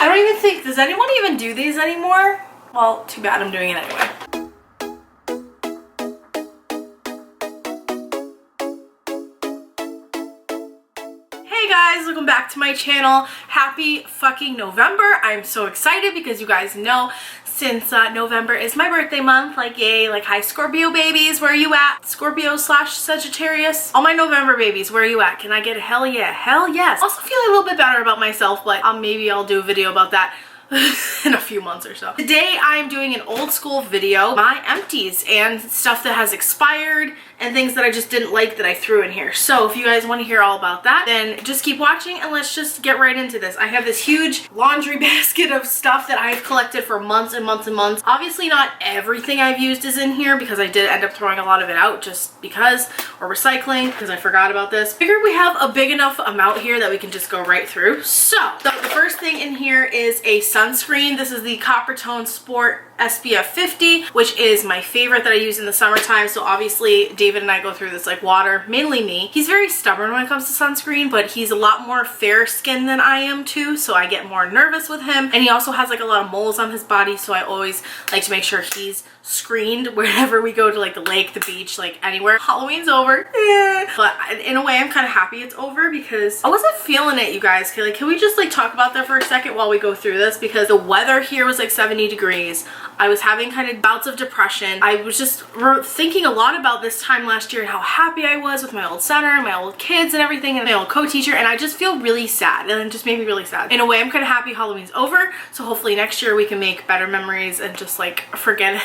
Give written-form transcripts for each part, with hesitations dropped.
I don't even think, does anyone even do these anymore? Well, too bad, I'm doing it anyway. Hey guys, welcome back to my channel. Happy fucking November. I'm so excited because you guys know since November is my birthday month, like yay, like hi Scorpio babies, where are you at? Scorpio / Sagittarius. All my November babies, where are you at? Can I get a hell yeah? Hell yes. Also feeling a little bit better about myself, but maybe I'll do a video about that in a few months or so. Today I'm doing an old school video, my empties and stuff that has expired and things that I just didn't like that I threw in here. So if you guys want to hear all about that, then just keep watching and let's just get right into this. I have this huge laundry basket of stuff that I've collected for months and months and months. Obviously not everything I've used is in here because I did end up throwing a lot of it out just because, or recycling because I forgot about this. Figured we have a big enough amount here that we can just go right through. So the first thing in here is a sunscreen. This is the Copper Tone Sport SPF 50, which is my favorite that I use in the summertime. So obviously David and I go through this like water, mainly me. He's very stubborn when it comes to sunscreen, but he's a lot more fair skinned than I am too, so I get more nervous with him. And he also has like a lot of moles on his body, so I always like to make sure he's screened wherever we go to, like the lake, the beach, like anywhere. Halloween's over. But in a way I'm kind of happy it's over because I wasn't feeling it, you guys. Like, can we just like talk about that for a second while we go through this? Because the weather here was like 70 degrees. I was having kind of bouts of depression. I was just thinking a lot about this time last year and how happy I was with my old center and my old kids and everything and my old co-teacher, and I just feel really sad, and it just made me really sad. In a way I'm kind of happy Halloween's over, so hopefully next year we can make better memories and just like forget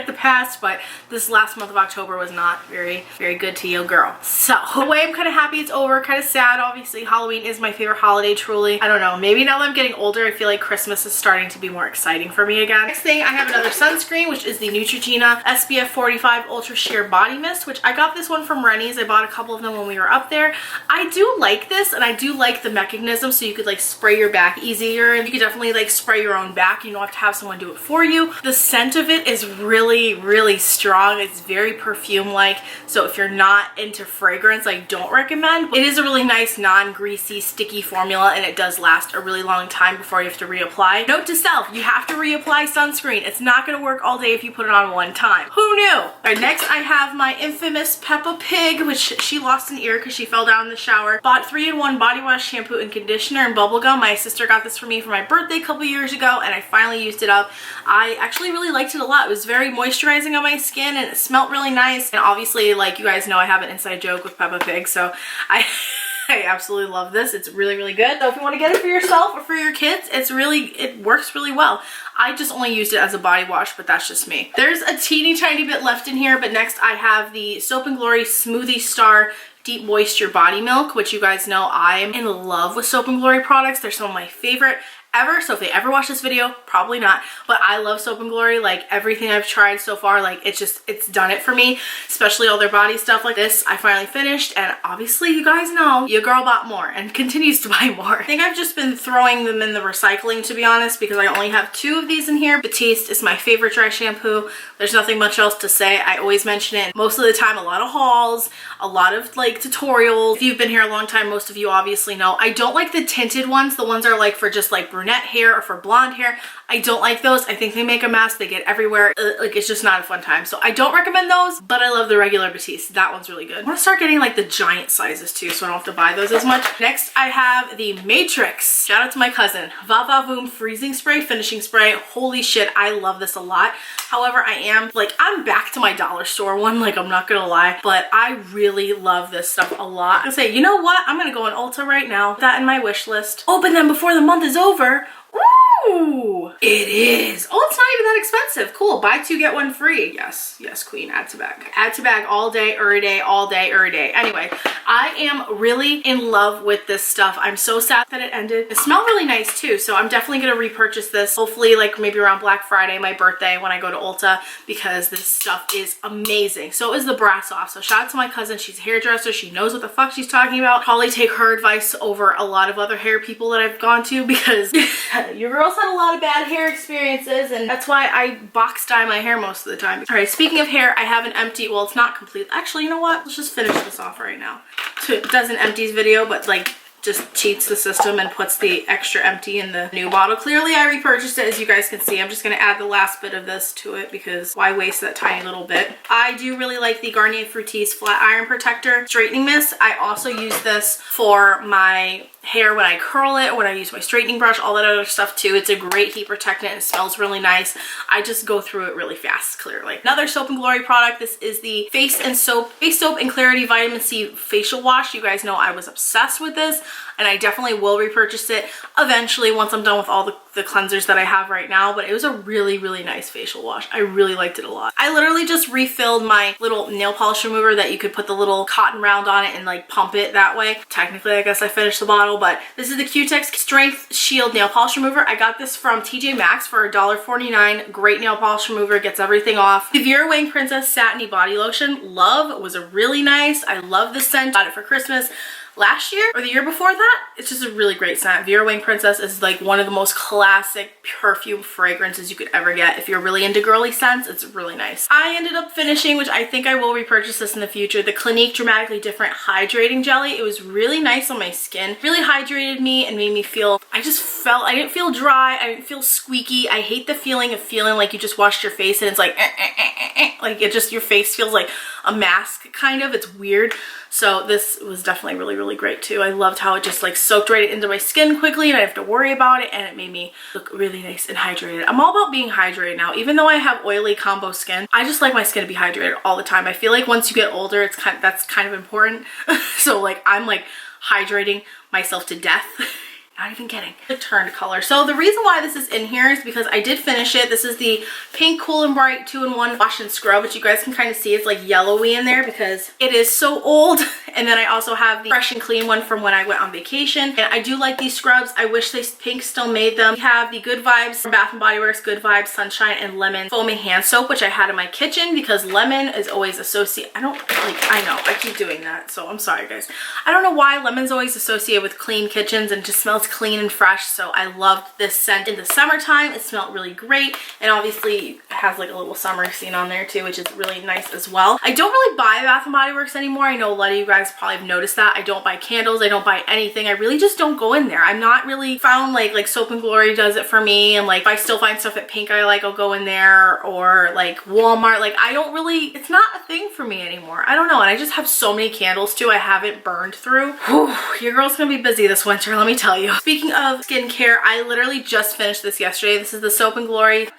the past. But this last month of October was not very good to you, girl. So in a way I'm kind of happy it's over, kind of sad. Obviously Halloween is my favorite holiday, truly. I don't know, maybe now that I'm getting older I feel like Christmas is starting to be more exciting for me again. Next thing, I have another sunscreen, which is the Regina SPF 45 Ultra Sheer Body Mist, which I got this one from Rennie's. I bought a couple of them when we were up there. I do like this, and I do like the mechanism, so you could like spray your back easier, and you could definitely like spray your own back. You don't have to have someone do it for you. The scent of it is really strong. It's very perfume-like, so if you're not into fragrance, I don't recommend. It is a really nice non-greasy sticky formula, and it does last a really long time before you have to reapply. Note to self, you have to reapply sunscreen. It's not going to work all day if you put it on one time. Who knew? All right, next I have my infamous Peppa Pig, which she lost an ear because she fell down in the shower. Bought 3-in-1 body wash, shampoo, and conditioner, and bubble gum. My sister got this for me for my birthday a couple years ago, and I finally used it up. I actually really liked it a lot. It was very moisturizing on my skin, and it smelled really nice. And obviously, like you guys know, I have an inside joke with Peppa Pig, so I absolutely love this. It's really good. So if you want to get it for yourself or for your kids, it works really well. I just only used it as a body wash, but that's just me. There's a teeny tiny bit left in here, but next I have the Soap & Glory Smoothie Star Deep Moisture Body Milk, which you guys know I'm in love with Soap & Glory products. They're some of my favorite ever, so if they ever watch this video, probably not, but I love Soap & Glory. Like everything I've tried so far, like it's done it for me, especially all their body stuff. Like this I finally finished, and obviously you guys know your girl bought more and continues to buy more. I think I've just been throwing them in the recycling, to be honest, because I only have 2 of these in here. Batiste is my favorite dry shampoo. There's nothing much else to say. I always mention it most of the time. A lot of hauls, a lot of like tutorials. If you've been here a long time, most of you obviously know I don't like the tinted ones. The ones are like for just like brunette hair or for blonde hair. I don't like those. I think they make a mess. They get everywhere. Like it's just not a fun time. So I don't recommend those, but I love the regular Batiste. That one's really good. I want to start getting like the giant sizes too, so I don't have to buy those as much. Next I have the Matrix. Shout out to my cousin. Va Va Voom Freezing Spray, Finishing Spray. Holy shit, I love this a lot. However, I'm back to my dollar store one, like I'm not gonna lie, but I really love this stuff a lot. I say, you know what? I'm gonna go on Ulta right now. Put that in my wish list. Oh, but then before the month is over, ooh, it is. Oh, it's not even that expensive. Cool. Buy 2, get 1 free. Yes, queen. Add to bag. Add to bag all day, every day, all day, every day. Anyway, I am really in love with this stuff. I'm so sad that it ended. It smelled really nice too, so I'm definitely gonna repurchase this. Hopefully, like maybe around Black Friday, my birthday, when I go to Ulta, because this stuff is amazing. So is the brass off. So shout out to my cousin. She's a hairdresser. She knows what the fuck she's talking about. Probably take her advice over a lot of other hair people that I've gone to, because your girls had a lot of bad hair experiences, and that's why I box dye my hair most of the time. All right, speaking of hair, I have an empty, well, it's not complete. Actually, you know what? Let's just finish this off right now. It does an empties video, but like just cheats the system and puts the extra empty in the new bottle. Clearly I repurchased it, as you guys can see. I'm just gonna add the last bit of this to it because why waste that tiny little bit? I do really like the Garnier Fructis Flat Iron Protector Straightening Mist. I also use this for my hair when I curl it, when I use my straightening brush, all that other stuff too. It's a great heat protectant and it smells really nice. I just go through it really fast, clearly. Another Soap and Glory product. This is the Face Soap and Clarity Vitamin C Facial Wash. You guys know I was obsessed with this and I definitely will repurchase it eventually once I'm done with all the cleansers that I have right now, but it was a really, really nice facial wash. I really liked it a lot. I literally just refilled my little nail polish remover that you could put the little cotton round on it and like pump it that way. Technically, I guess I finished the bottle, but this is the Q-Tex Strength Shield Nail Polish Remover. I got this from TJ Maxx for $1.49. Great nail polish remover, gets everything off. The Vera Wang Princess Satiny Body Lotion, love, was a really nice. I love this scent. Got it for Christmas last year or the year before that. It's just a really great scent. Vera Wang Princess is like one of the most classic perfume fragrances you could ever get. If you're really into girly scents, it's really nice. I ended up finishing, which I think I will repurchase this in the future, the Clinique Dramatically Different Hydrating Jelly. It was really nice on my skin. Really hydrated me and made me feel, I didn't feel dry. I didn't feel squeaky. I hate the feeling of feeling like you just washed your face and it's like, like it just, your face feels like a mask kind of. It's weird. So this was definitely really, really great too. I loved how it just like soaked right into my skin quickly and I didn't have to worry about it, and it made me look really nice and hydrated. I'm all about being hydrated now. Even though I have oily combo skin, I just like my skin to be hydrated all the time. I feel like once you get older, that's kind of important. So like I'm like hydrating myself to death. Not even kidding. It turned color. So the reason why this is in here is because I did finish it. This is the Pink Cool and Bright 2-in-1 Wash and Scrub, which you guys can kind of see it's like yellowy in there because it is so old. And then I also have the Fresh and Clean one from when I went on vacation. And I do like these scrubs. I wish Pink still made them. We have the Good Vibes from Bath & Body Works, Good Vibes Sunshine and Lemon Foaming Hand Soap, which I had in my kitchen because lemon is always associated. I know, I keep doing that. So I'm sorry guys. I don't know why lemon's always associated with clean kitchens and just smells clean and fresh. So I loved this scent in the summertime. It smelled really great, and obviously it has like a little summer scene on there too, which is really nice as well. I don't really buy Bath & Body Works anymore. I know a lot of you guys probably have noticed that. I don't buy candles. I don't buy anything. I really just don't go in there. I'm not really found like Soap and Glory does it for me, and like if I still find stuff at Pink I like, I'll go in there, or like Walmart. Like I don't really, it's not a thing for me anymore. I don't know, and I just have so many candles too I haven't burned through. Whew, your girl's gonna be busy this winter, let me tell you. Speaking of skincare, I literally just finished this yesterday. This is the Soap and Glory.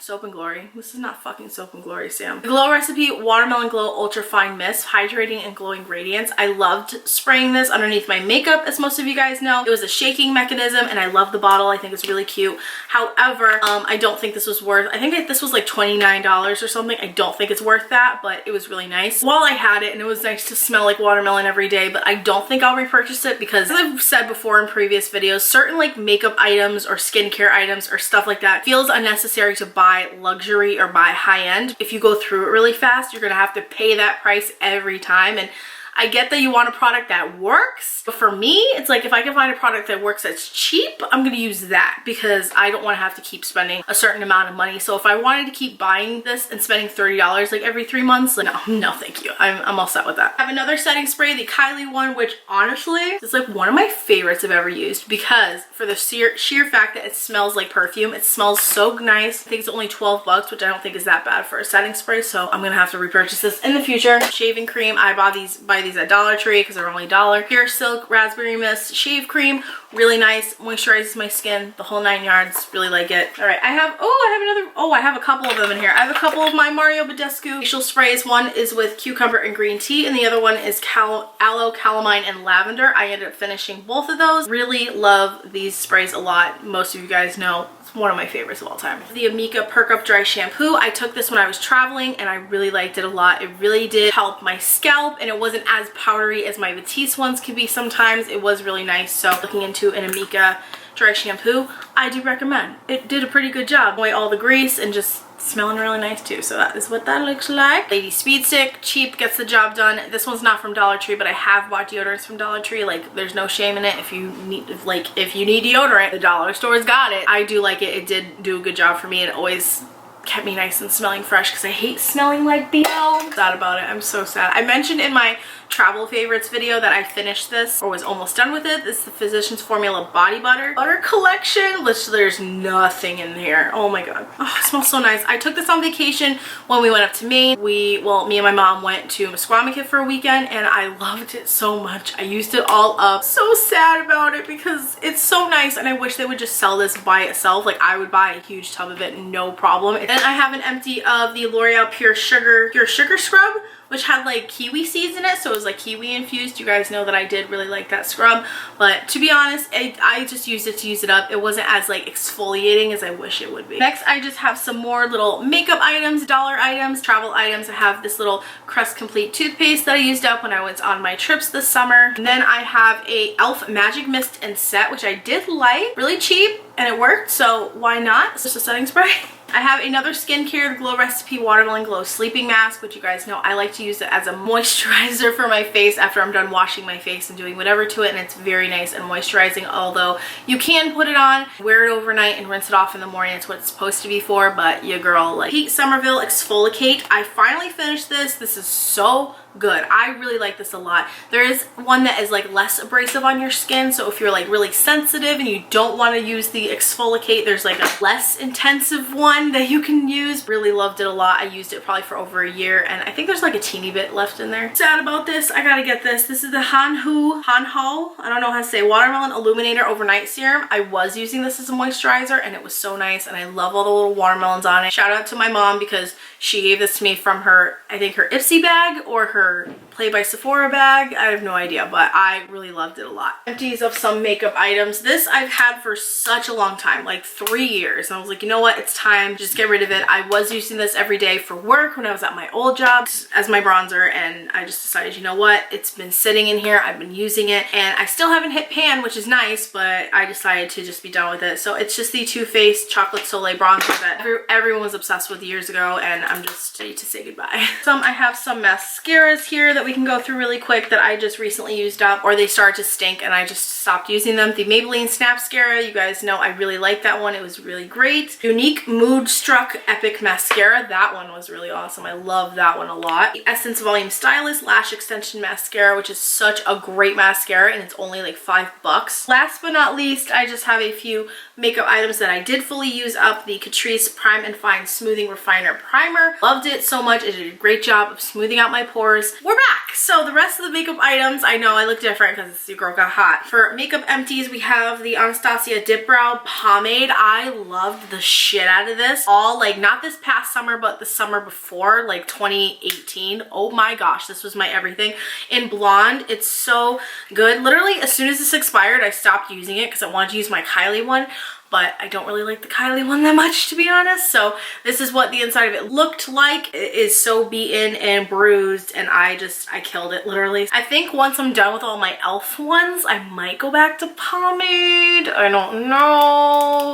This is not fucking Soap and Glory, Sam. The Glow Recipe Watermelon Glow Ultra Fine Mist, hydrating and glowing radiance. I loved spraying this underneath my makeup, as most of you guys know. It was a shaking mechanism, and I love the bottle. I think it's really cute. However, I don't think this was worth. I think this was like $29 or something. I don't think it's worth that, but it was really nice while I had it, and it was nice to smell like watermelon every day. But I don't think I'll repurchase it because, as I've said before in previous videos, certain like makeup items or skincare items or stuff like that feels unnecessary to buy luxury or buy high-end. If you go through it really fast, you're gonna have to pay that price every time. And I get that you want a product that works, but for me, it's like if I can find a product that works that's cheap, I'm gonna use that because I don't want to have to keep spending a certain amount of money. So if I wanted to keep buying this and spending $30 like every 3 months, like no thank you. I'm all set with that. I have another setting spray, the Kylie one, which honestly is like one of my favorites I've ever used because for the sheer fact that it smells like perfume. It smells so nice. I think it's only 12 bucks, which I don't think is that bad for a setting spray, so I'm gonna have to repurchase this in the future. Shaving cream, I buy these at Dollar Tree because they're only $1. Pure Silk Raspberry Mist Shave Cream, really nice, moisturizes my skin, the whole 9 yards, really like it. All right, I have a couple of them in here. I have a couple of my Mario Badescu facial sprays. One is with cucumber and green tea, and the other one is aloe, calamine, and lavender. I ended up finishing both of those. Really love these sprays a lot. Most of you guys know one of my favorites of all time. The Amika Perk Up Dry Shampoo. I took this when I was traveling and I really liked it a lot. It really did help my scalp, and it wasn't as powdery as my Batiste ones can be sometimes. It was really nice. So looking into an Amika dry shampoo, I do recommend. It did a pretty good job. Away all the grease and just smelling really nice too. So that is what that looks like. Lady Speed Stick, cheap, gets the job done. This one's not from Dollar Tree, but I have bought deodorants from Dollar Tree. Like there's no shame in it. If you need deodorant, the dollar store's got it. I do like it. It did do a good job for me. It always kept me nice and smelling fresh because I hate smelling like BO. Sad about it. I'm so sad. I mentioned in my travel favorites video that I finished this or was almost done with it. This is the Physicians Formula body butter collection. Literally, there's nothing in here. Oh my god. Oh, it smells so nice. I took this on vacation when we went up to Maine. Me and my mom went to Mesquamicut for a weekend and I loved it so much. I used it all up. So sad about it because it's so nice and I wish they would just sell this by itself. Like I would buy a huge tub of it, no problem. And I have an empty of the L'Oreal Pure Sugar Scrub, which had like kiwi seeds in it, so it was like kiwi infused. You guys know that I did really like that scrub, but to be honest, I just used it to use it up. It wasn't as like exfoliating as I wish it would be. Next, I just have some more little makeup items, dollar items, travel items. I have this little Crest Complete toothpaste that I used up when I was on my trips this summer. And then I have a e.l.f. Magic Mist and Set, which I did like. Really cheap, and it worked, so why not? It's just a setting spray. I have another skincare, the Glow Recipe Watermelon Glow Sleeping Mask, which you guys know I like to use it as a moisturizer for my face after I'm done washing my face and doing whatever to it, and it's very nice and moisturizing, although you can put it on, wear it overnight, and rinse it off in the morning. It's what it's supposed to be for, but your girl like Pete Somerville Exfoliate. I finally finished this. This is so good. I really like this a lot. There is one that is like less abrasive on your skin, so if you're like really sensitive and you don't want to use the exfoliate, there's like a less intensive one that you can use. Really loved it a lot. I used it probably for over a year and I think there's like a teeny bit left in there. Sad about this. I gotta get this. This is the Hanho, I don't know how to say, Watermelon Illuminator Overnight Serum. I was using this as a moisturizer and it was so nice and I love all the little watermelons on it. Shout out to my mom because she gave this to me from her, I think her Ipsy bag or her Play by Sephora bag. I have no idea, but I really loved it a lot. Empties of some makeup items. This I've had for such a long time, like 3 years. And I was like, you know what? It's time. Just get rid of it. I was using this every day for work when I was at my old job as my bronzer, and I just decided, you know what? It's been sitting in here. I've been using it, and I still haven't hit pan, which is nice, but I decided to just be done with it. So it's just the Too Faced Chocolate Soleil bronzer that everyone was obsessed with years ago, and I'm just ready to say goodbye. I have some mascaras here that we can go through really quick that I just recently used up, or they started to stink and I just stopped using them. The Maybelline Snapscara, you guys know I really like that one. It was really great. Unique Mood Struck Epic Mascara. That one was really awesome. I love that one a lot. The Essence Volume Stylist Lash Extension Mascara, which is such a great mascara and it's only like $5. Last but not least, I just have a few makeup items that I did fully use up. The Catrice Prime and Fine Smoothing Refiner Primer. Loved it so much. It did a great job of smoothing out my pores. We're back! So the rest of the makeup items, I know I look different because your girl got hot. For makeup empties, we have the Anastasia Dip Brow Pomade. I loved the shit out of this. All like, not this past summer, but the summer before, like 2018. Oh my gosh, this was my everything. In blonde, it's so good. Literally, as soon as this expired, I stopped using it because I wanted to use my Kylie one. But I don't really like the Kylie one that much, to be honest. So this is what the inside of it looked like. It is so beaten and bruised, and I killed it, literally. I think once I'm done with all my e.l.f. ones, I might go back to pomade. I don't know.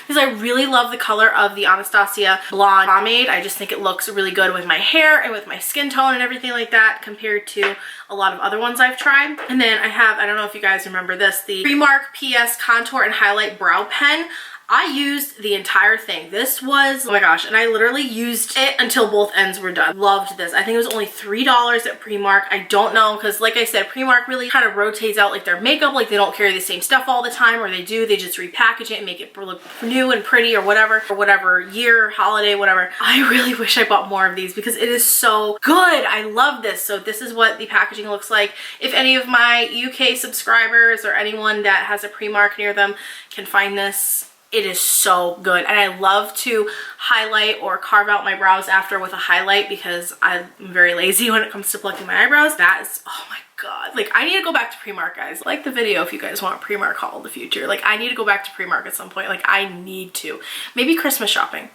Because I really love the color of the Anastasia Blonde Pomade. I just think it looks really good with my hair and with my skin tone and everything like that compared to a lot of other ones I've tried. And then I have, I don't know if you guys remember this, the Primark PS Contour and Highlight Brow Pen. I used the entire thing. This was, oh my gosh, and I literally used it until both ends were done. Loved this. I think it was only $3 at Primark. I don't know, because like I said, Primark really kind of rotates out like their makeup. Like they don't carry the same stuff all the time, or they do, they just repackage it and make it look new and pretty or whatever year, holiday, whatever. I really wish I bought more of these because it is so good. I love this. So this is what the packaging looks like. If any of my UK subscribers or anyone that has a Primark near them can find this, it is so good. And I love to highlight or carve out my brows after with a highlight because I'm very lazy when it comes to plucking my eyebrows. That is, oh my god. Like, I need to go back to Primark, guys. Like the video if you guys want a Primark haul in the future. Like, I need to go back to Primark at some point. Like, I need to. Maybe Christmas shopping.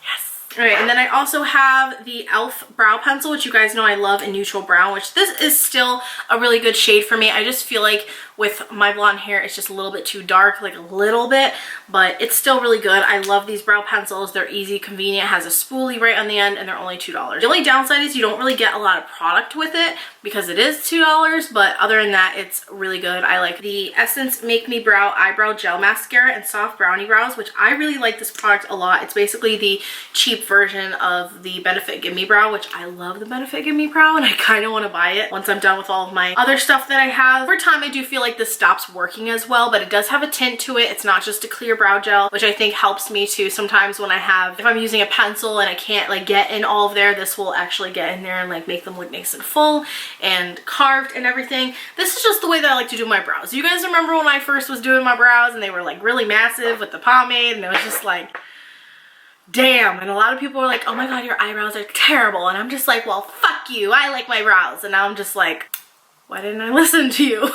Yes. All right, and then I also have the e.l.f. brow pencil, which you guys know I love in neutral brown, which this is still a really good shade for me. I just feel like with my blonde hair, it's just a little bit too dark, like a little bit, but it's still really good. I love these brow pencils. They're easy, convenient, has a spoolie right on the end, and they're only $2. The only downside is you don't really get a lot of product with it because it is $2, but other than that, it's really good. I like the Essence Make Me Brow Eyebrow Gel Mascara and Soft Brownie Brows, which I really like this product a lot. It's basically the cheap version of the Benefit Gimme Brow, which I love the Benefit Gimme Brow, and I kind of want to buy it once I'm done with all of my other stuff that I have. Over time, I do feel like this stops working as well, but it does have a tint to it. It's not just a clear brow gel, which I think helps me too. Sometimes when if I'm using a pencil and I can't like get in all of there, this will actually get in there and like make them look nice and full and carved and everything. This is just the way that I like to do my brows. You guys remember when I first was doing my brows and they were like really massive with the pomade, and it was just like, damn. And a lot of people were like, oh my god, your eyebrows are terrible, and I'm just like, well, fuck you, I like my brows. And now I'm just like, why didn't I listen to you?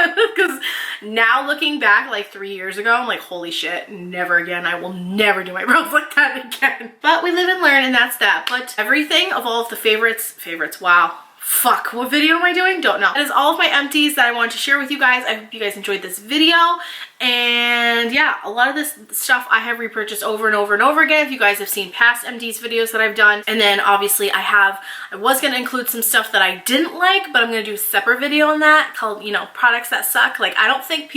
Because now looking back like 3 years ago, I'm like, holy shit, never again. I will never do my brows like that again. But we live and learn, and that's that. But everything of all of the favorites, wow. Fuck, what video am I doing? Don't know. That is all of my empties that I wanted to share with you guys. I hope you guys enjoyed this video. And yeah, a lot of this stuff I have repurchased over and over and over again. If you guys have seen past empties videos that I've done. And then obviously I was going to include some stuff that I didn't like, but I'm going to do a separate video on that called, you know, products that suck. Like, I don't think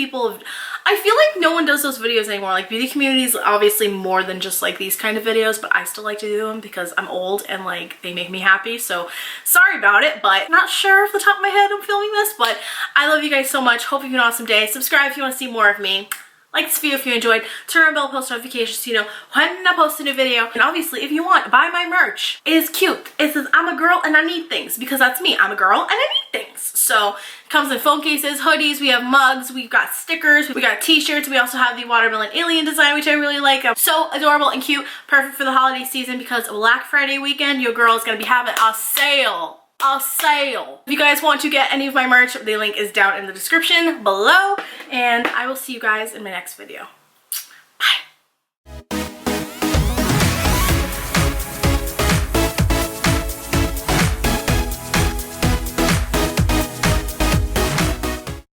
I feel like no one does those videos anymore. Like, beauty community is obviously more than just like these kind of videos, but I still like to do them because I'm old and like they make me happy. So sorry about it, but not sure off the top of my head I'm filming this, but I love you guys so much. Hope you have an awesome day. Subscribe if you want to see more of me. Like this video if you enjoyed. Turn on bell post notifications so you know when I post a new video. And obviously, if you want, buy my merch. It is cute. It says I'm a girl and I need things, because that's me. I'm a girl and I need things. So it comes in phone cases, hoodies, we have mugs, we've got stickers, we got t-shirts. We also have the watermelon alien design, which I really like. So adorable and cute. Perfect for the holiday season because Black Friday weekend, your girl is going to be having a sale. If you guys want to get any of my merch, the link is down in the description below, and I will see you guys in my next video.